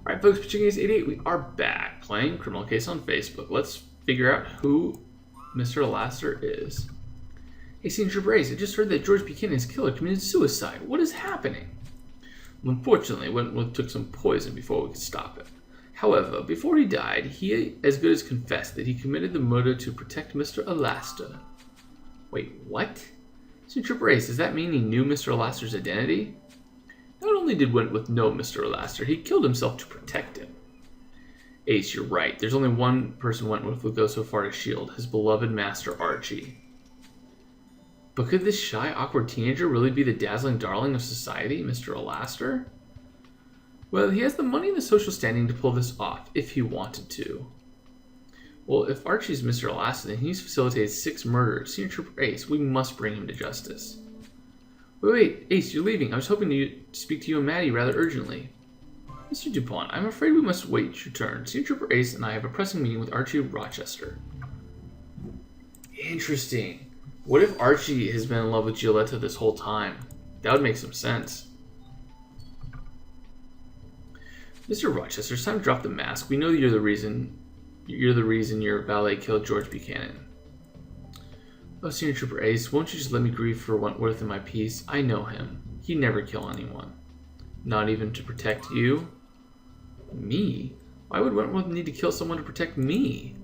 Alright folks, pitching case 88, we are back playing Criminal Case on Facebook. Let's figure out who Mr. ALASTOR is. Hey, Senior Trooper Ace, I just heard that George Buchanan's killer committed suicide. What is happening? Well, unfortunately, Wentworth took some poison before we could stop it. However, before he died, he as good as confessed that he committed the murder to protect Mr. ALASTOR. Wait, what? Senior Trooper Ace, does that mean he knew Mr. ALASTOR's identity? Not only did Wentworth know Mr. ALASTOR, he killed himself to protect him. Ace, you're right. There's only one person Wentworth would go so far to shield, his beloved master Archie. But could this shy, awkward teenager really be the dazzling darling of society, Mr. ALASTOR? Well, he has the money and the social standing to pull this off, if he wanted to. Well, if Archie's Mr. ALASTOR, then he's facilitated 6 murders. Senior Trooper Ace, we must bring him to justice. Wait, Ace, you're leaving. I was hoping to speak to you and Maddie rather urgently. Mr. DuPont, I'm afraid we must wait your turn. Senior Trooper Ace and I have a pressing meeting with Archie Rochester. Interesting. What if Archie has been in love with Giulietta this whole time? That would make some sense. Mr. Rochester, it's time to drop the mask. We know that you're the reason your valet killed George Buchanan. Oh, Senior Trooper Ace, won't you just let me grieve for Wentworth in my peace? I know him. He'd never kill anyone. Not even to protect you? Me? Why would Wentworth need to kill someone to protect me?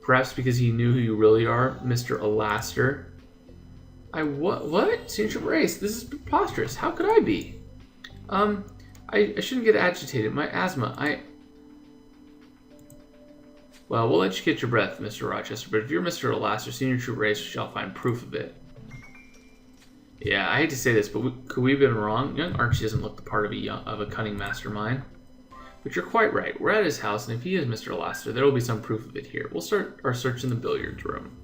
Perhaps because he knew who you really are, Mr. ALASTOR. What? Senior Trooper Ace, this is preposterous. How could I be? I shouldn't get agitated. My asthma, Well, we'll let you get your breath, Mr. Rochester, but if you're Mr. ALASTOR, Senior Trooper Ace shall find proof of it. Yeah, I hate to say this, but could we have been wrong? Young Archie doesn't look the part of a cunning mastermind. But you're quite right. We're at his house, and if he is Mr. ALASTOR, there will be some proof of it here. We'll start our search in the billiards room.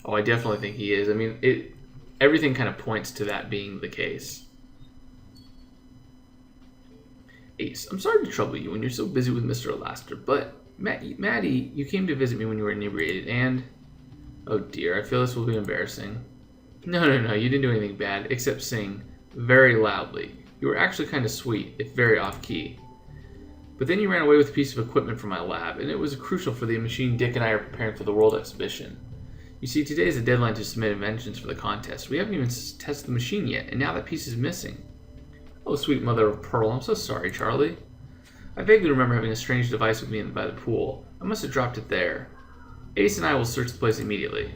Oh, I definitely think he is. I mean, everything kind of points to that being the case. Ace, I'm sorry to trouble you when you're so busy with Mr. ALASTOR, but Maddie, you came to visit me when you were inebriated, and... Oh dear, I feel this will be embarrassing. No, you didn't do anything bad, except sing very loudly. You were actually kind of sweet, if very off-key. But then you ran away with a piece of equipment from my lab, and it was crucial for the machine Dick and I are preparing for the World Exhibition. You see, today is the deadline to submit inventions for the contest. We haven't even tested the machine yet, and now that piece is missing. Oh, sweet mother of pearl, I'm so sorry, Charlie. I vaguely remember having a strange device with me by the pool. I must have dropped it there. Ace and I will search the place immediately.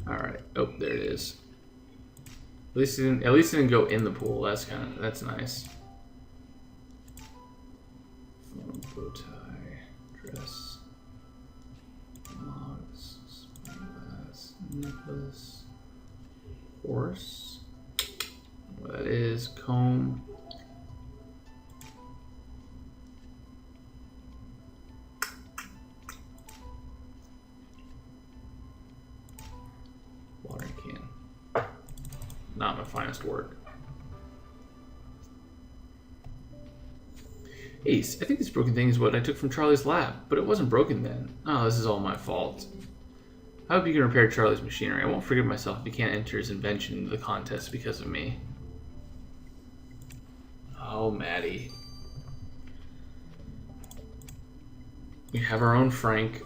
Alright. Oh, there it is. At least it didn't go in the pool. That's nice. Phone, bow tie, dress, logs, spyglass, necklace, horse. What that is, comb. Watering can. Not my finest work. Ace, I think this broken thing is what I took from Charlie's lab, but it wasn't broken then. Oh, this is all my fault. I hope you can repair Charlie's machinery. I won't forgive myself if he can't enter his invention into the contest because of me. Oh, Maddie. We have our own Frank.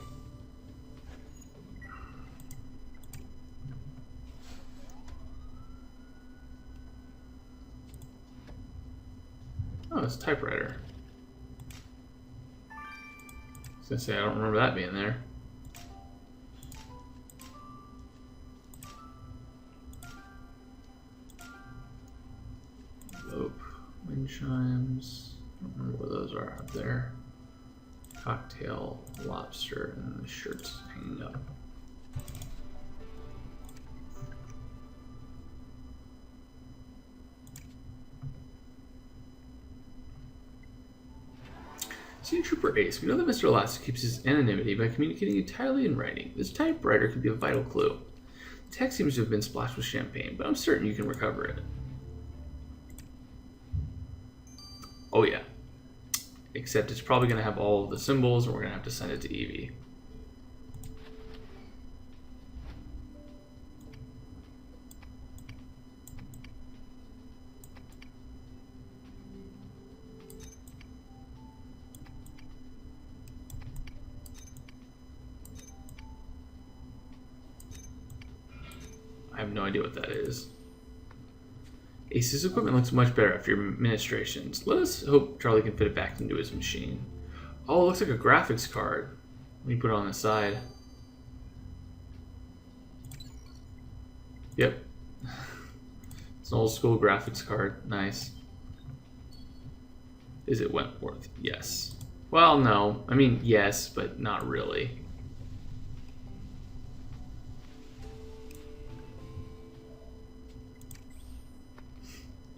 Oh, it's a typewriter. I was gonna say, I don't remember that being there. Envelope, wind chimes. I don't remember what those are up there. Cocktail, lobster, and the shirts hanging up. Senior Trooper Ace, we know that Mr. ALASTOR keeps his anonymity by communicating entirely in writing. This typewriter could be a vital clue. The text seems to have been splashed with champagne, but I'm certain you can recover it. Oh yeah. Except it's probably going to have all of the symbols, and we're going to have to send it to Evie. I have no idea what that is. Ace's equipment looks much better after your ministrations. Let us hope Charlie can fit it back into his machine. Oh, it looks like a graphics card. Let me put it on the side. Yep. It's an old school graphics card. Nice. Is it Wentworth? Yes. Well, no. I mean, yes, but not really.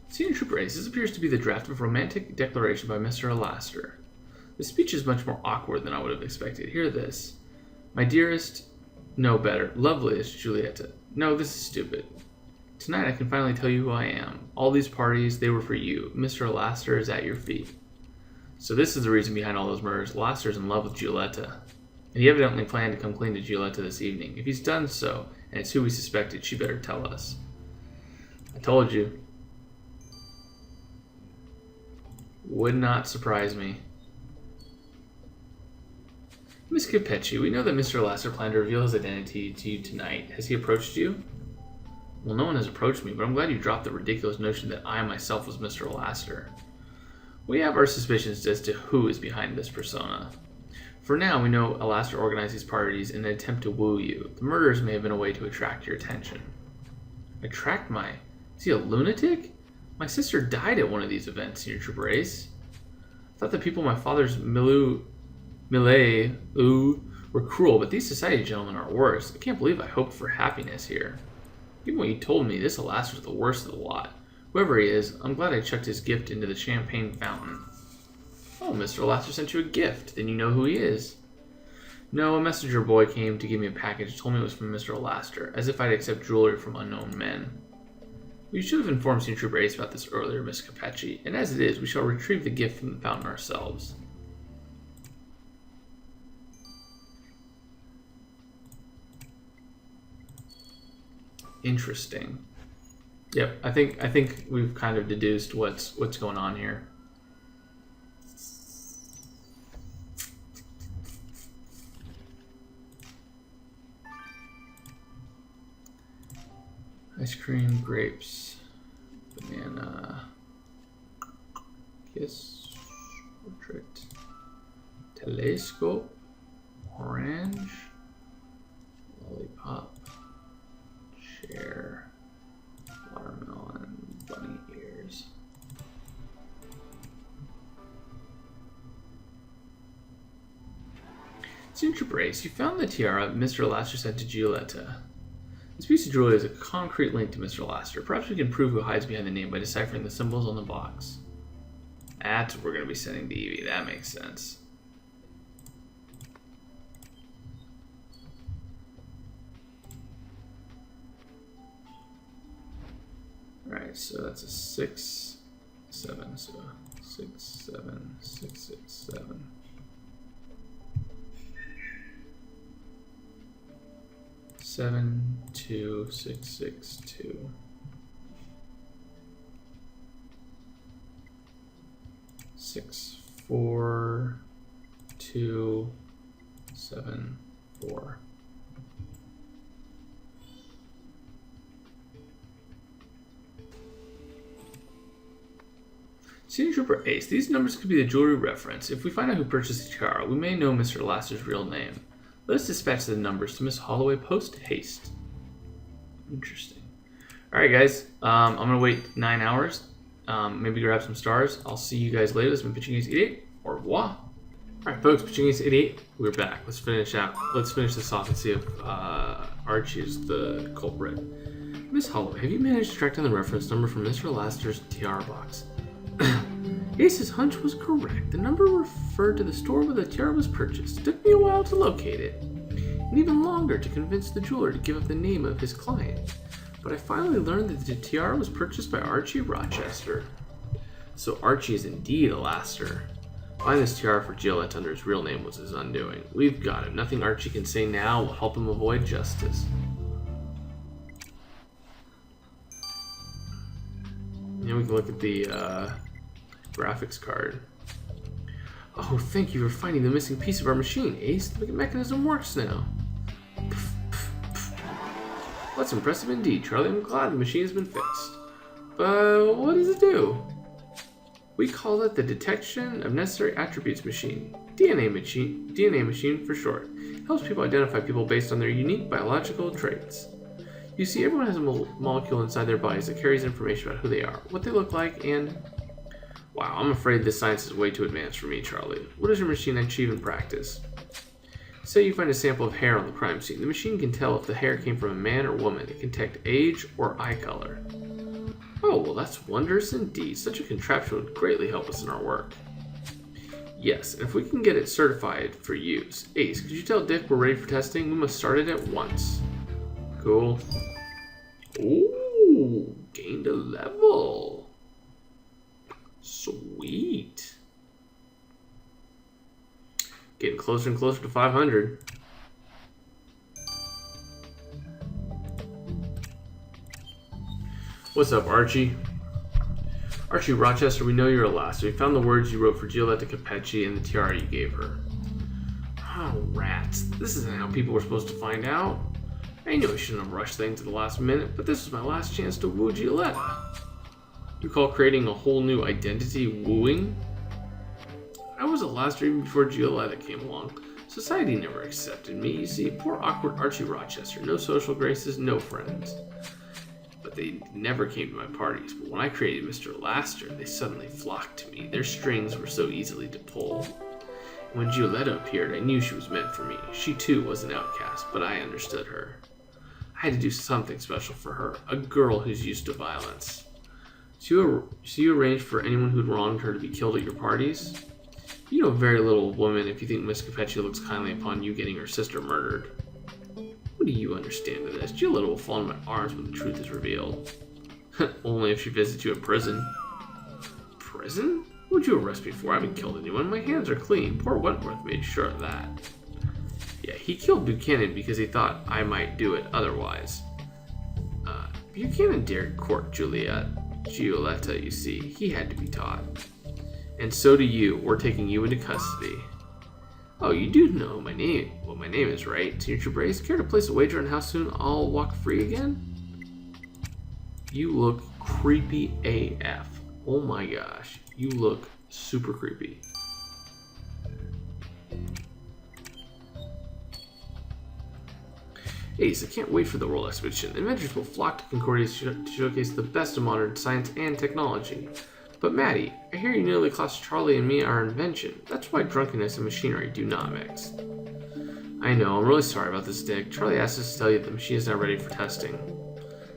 Senior Trooper Ace, this appears to be the draft of a romantic declaration by Mr. ALASTOR. The speech is much more awkward than I would have expected. Hear this. My dearest, no better, loveliest Julieta. No, this is stupid. Tonight I can finally tell you who I am. All these parties, they were for you. Mr. ALASTOR is at your feet. So this is the reason behind all those murders. ALASTOR is in love with Giulietta. And he evidently planned to come clean to Giulietta this evening. If he's done so, and it's who we suspected, she better tell us. I told you. Would not surprise me. Miss Capecci, we know that Mr. ALASTOR planned to reveal his identity to you tonight. Has he approached you? Well, no one has approached me, but I'm glad you dropped the ridiculous notion that I myself was Mr. ALASTOR. We have our suspicions as to who is behind this persona. For now, we know ALASTOR organized these parties in an attempt to woo you. The murders may have been a way to attract your attention. Attract my... Is he a lunatic? My sister died at one of these events, Senior Trooper Ace. I thought the people in my father's milieu were cruel, but these society gentlemen are worse. I can't believe I hoped for happiness here. Given what you told me, this ALASTOR's the worst of the lot. Whoever he is, I'm glad I chucked his gift into the champagne fountain. Oh, Mr. ALASTOR sent you a gift. Then you know who he is. No, a messenger boy came to give me a package, told me it was from Mr. ALASTOR, as if I'd accept jewelry from unknown men. We should have informed Senior Trooper Ace about this earlier, Miss Capecci, and as it is, we shall retrieve the gift from the fountain ourselves. Interesting. Yep, I think we've kind of deduced what's going on here. Ice cream, grapes, banana, kiss, portrait, telescope, orange, lollipop, chair, watermelon, bunny ears. Senior Trooper Ace, you found the tiara Mr. ALASTOR sent to Giulietta. This piece of jewelry is a concrete link to Mr. ALASTOR. Perhaps we can prove who hides behind the name by deciphering the symbols on the box. That's what we're going to be sending to Evie. That makes sense. Alright, so that's a 6, 7. So 6, 7, 6, 6, 7. 7, 2, 6, 6, 2. 6, 4, 2, 7, 4. Senior Trooper Ace, these numbers could be the jewelry reference. If we find out who purchased the tiara, we may know Mr. ALASTOR's real name. Let us dispatch the numbers to Miss Holloway post haste. Interesting. Alright guys, I'm going to wait 9 hours. Maybe grab some stars. I'll see you guys later. This has been Pitching Ace 88. Au revoir. Alright folks, Pitching Ace 88. We're back. Let's finish this off and see if Archie is the culprit. Miss Holloway, have you managed to track down the reference number from Mr. ALASTOR's tiara box? Ace's hunch was correct. The number referred to the store where the tiara was purchased. It took me a while to locate it, and even longer to convince the jeweler to give up the name of his client. But I finally learned that the tiara was purchased by Archie Rochester. So Archie is indeed ALASTOR. Find this tiara for Gillette under his real name was his undoing. We've got him. Nothing Archie can say now will help him avoid justice. Now we can look at the graphics card. Oh, thank you for finding the missing piece of our machine, Ace. The mechanism works now. That's impressive indeed, Charlie. I'm glad the machine has been fixed. But what does it do? We call it the Detection of Necessary Attributes Machine. DNA machine for short. It helps people identify people based on their unique biological traits. You see, everyone has a molecule inside their bodies that carries information about who they are, what they look like, and... Wow, I'm afraid this science is way too advanced for me, Charlie. What does your machine achieve in practice? Say you find a sample of hair on the crime scene. The machine can tell if the hair came from a man or woman. It can detect age or eye color. Oh, well, that's wondrous indeed. Such a contraption would greatly help us in our work. Yes, and if we can get it certified for use. Ace, could you tell Dick we're ready for testing? We must start it at once. Cool. Ooh, gained a level. Sweet. Getting closer and closer to 500. What's up, Archie? Archie Rochester, we know you're ALASTOR. We found the words you wrote for Giulietta Capecci and the tiara you gave her. Oh, rats. This isn't how people were supposed to find out. I knew I shouldn't have rushed things at the last minute, but this was my last chance to woo Giulietta. You call creating a whole new identity wooing? I was ALASTOR even before Giulietta came along. Society never accepted me. You see, poor awkward Archie Rochester. No social graces, no friends. But they never came to my parties. But when I created Mr. ALASTOR, they suddenly flocked to me. Their strings were so easily to pull. And when Giulietta appeared, I knew she was meant for me. She too was an outcast, but I understood her. I had to do something special for her, a girl who's used to violence. So you arranged for anyone who'd wronged her to be killed at your parties? You know very little, woman, if you think Miss Capecci looks kindly upon you getting her sister murdered. What do you understand of this? Giulietta will fall in my arms when the truth is revealed. Only if she visits you at prison. Prison? What would you arrest me for? I haven't killed anyone. My hands are clean. Poor Wentworth made sure of that. Yeah, he killed Buchanan because he thought I might do it otherwise. Buchanan dared court Giulietta, you see. He had to be taught. And so do you. We're taking you into custody. Oh, you do know my name. Well, my name is, right? Signature Brace. Care to place a wager on how soon I'll walk free again? You look creepy AF. Oh my gosh. You look super creepy. Ace, I can't wait for the World Exhibition. The inventors will flock to Concordia to showcase the best of modern science and technology. But Maddie, I hear you nearly cost Charlie and me our invention. That's why drunkenness and machinery do not mix. I know, I'm really sorry about this, Dick. Charlie asked us to tell you that the machine is now ready for testing.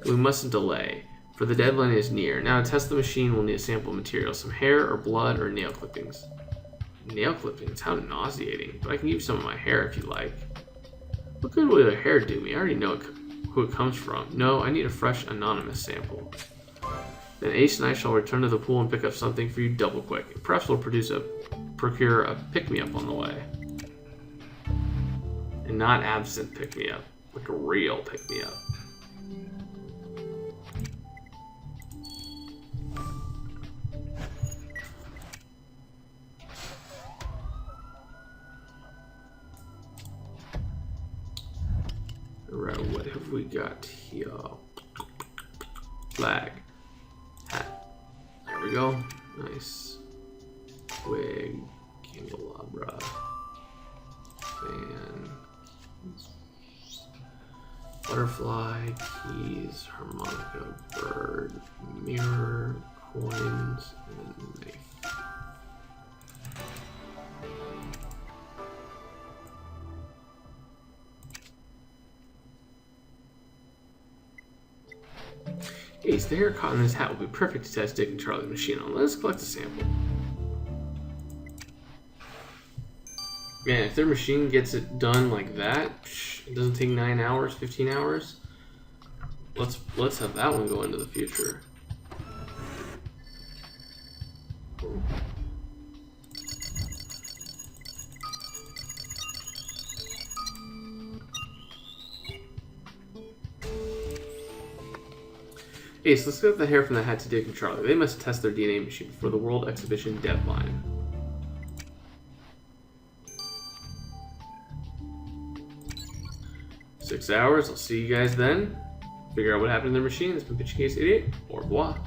We mustn't delay, for the deadline is near. Now to test the machine, we'll need a sample of material, some hair or blood or nail clippings. Nail clippings? How nauseating, but I can give you some of my hair if you like. What good will your hair do me? I already know who it comes from. No, I need a fresh, anonymous sample. Then Ace and I shall return to the pool and pick up something for you double quick. And perhaps we'll procure a pick-me-up on the way. And not absent pick-me-up. Like a real pick-me-up. Alright, what have we got here? Flag. Hat. There we go. Nice. Wig. Candelabra. Fan. Butterfly. Keys. Harmonica. Bird. Mirror. Coins. And knife. Ace, the hair caught in this hat will be perfect to test Dick and Charlie's machine on. Let us collect a sample. Man, if their machine gets it done like that, it doesn't take 9 hours, 15 hours. Let's have that one go into the future. Ace, let's get the hair from the hat to Dick and Charlie. They must test their DNA machine before the World Exhibition deadline. "6 hours. I'll see you guys then. Figure out what happened to their machine. This has been Pitching Case 88. Au revoir."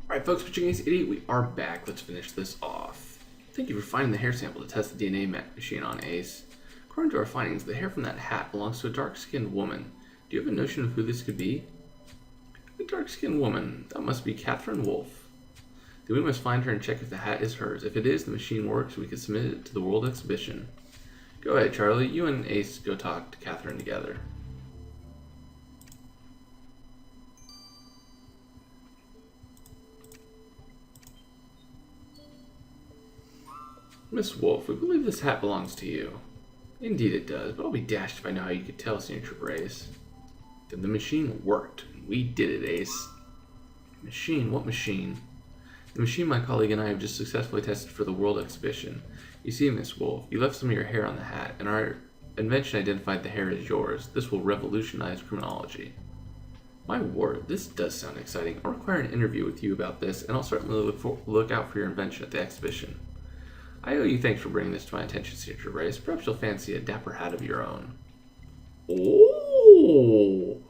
Alright folks, Pitching Case 88, we are back. Let's finish this off. Thank you for finding the hair sample to test the DNA machine on Ace. According to our findings, the hair from that hat belongs to a dark-skinned woman. Do you have a notion of who this could be? A dark-skinned woman. That must be Catherine Wolfe. Then we must find her and check if the hat is hers. If it is, the machine works. We can submit it to the World Exhibition. Go ahead, Charlie. You and Ace go talk to Catherine together. "Miss Wolfe, we believe this hat belongs to you." "Indeed it does, but I'll be dashed if I know how you could tell, Senior Brace." "Then the machine worked. We did it, Ace." "Machine? What machine?" "The machine my colleague and I have just successfully tested for the World Exhibition. You see, Miss Wolfe, you left some of your hair on the hat, and our invention identified the hair as yours. This will revolutionize criminology." "My word, this does sound exciting. I'll require an interview with you about this, and I'll certainly look out for your invention at the exhibition." "I owe you thanks for bringing this to my attention, Senior Brace. Perhaps you'll fancy a dapper hat of your own." "Oh!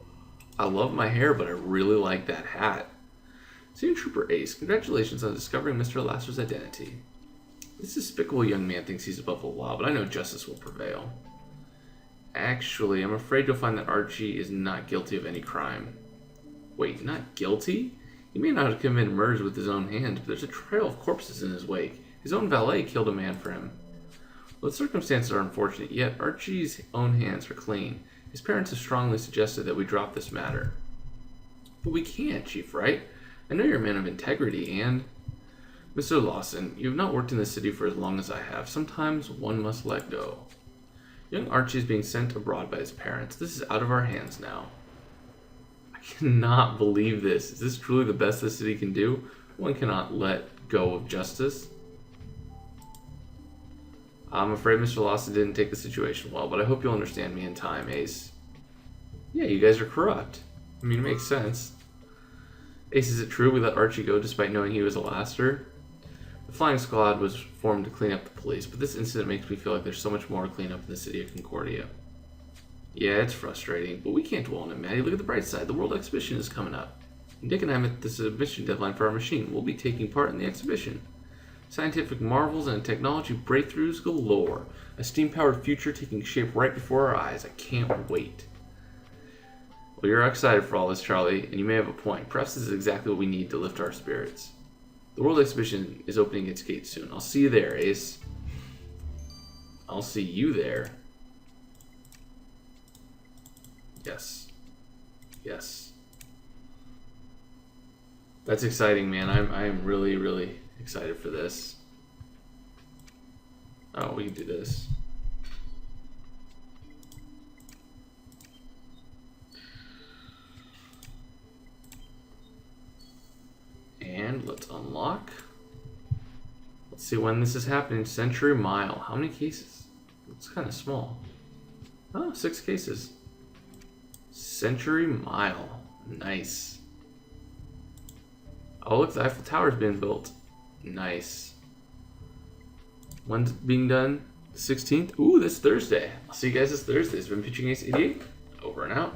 I love my hair, but I really like that hat." "Senior Trooper Ace, congratulations on discovering Mr. ALASTOR's identity. This despicable young man thinks he's above the law, but I know justice will prevail." "Actually, I'm afraid you'll find that Archie is not guilty of any crime." "Wait, not guilty? He may not have committed murders with his own hands, but there's a trail of corpses in his wake. His own valet killed a man for him. Well, the circumstances are unfortunate, yet Archie's own hands are clean. His parents have strongly suggested that we drop this matter." "But we can't, Chief Wright. I know you're a man of integrity, and—" "Mr. Lawson, you have not worked in the city for as long as I have. Sometimes one must let go. Young Archie is being sent abroad by his parents. This is out of our hands now." I cannot believe this. Is this truly the best the city can do? One cannot let go of justice. "I'm afraid Mr. Lawson didn't take the situation well, but I hope you'll understand me in time, Ace." "Yeah, you guys are corrupt. I mean, it makes sense." "Ace, is it true we let Archie go despite knowing he was ALASTOR? The flying squad was formed to clean up the police, but this incident makes me feel like there's so much more to clean up in the city of Concordia." "Yeah, it's frustrating, but we can't dwell on it, Maddie. Look at the bright side. The World Exhibition is coming up. And Dick and I met the submission deadline for our machine. We'll be taking part in the exhibition. Scientific marvels and technology breakthroughs galore. A steam-powered future taking shape right before our eyes. I can't wait." "Well, you're excited for all this, Charlie, and you may have a point. Perhaps this is exactly what we need to lift our spirits. The World Exhibition is opening its gates soon. I'll see you there, Ace." "I'll see you there." Yes. Yes. That's exciting, man. I am really, really excited for this. Oh, we can do this. And let's unlock. Let's see when this is happening. Century Mile. How many cases? It's kind of small. Oh, 6 cases. Century Mile. Nice. Oh, look, the Eiffel Tower's been built. Nice. When's it being done? 16th? Ooh, this Thursday. I'll see you guys this Thursday. It's been Pitching Ace 88. Over and out.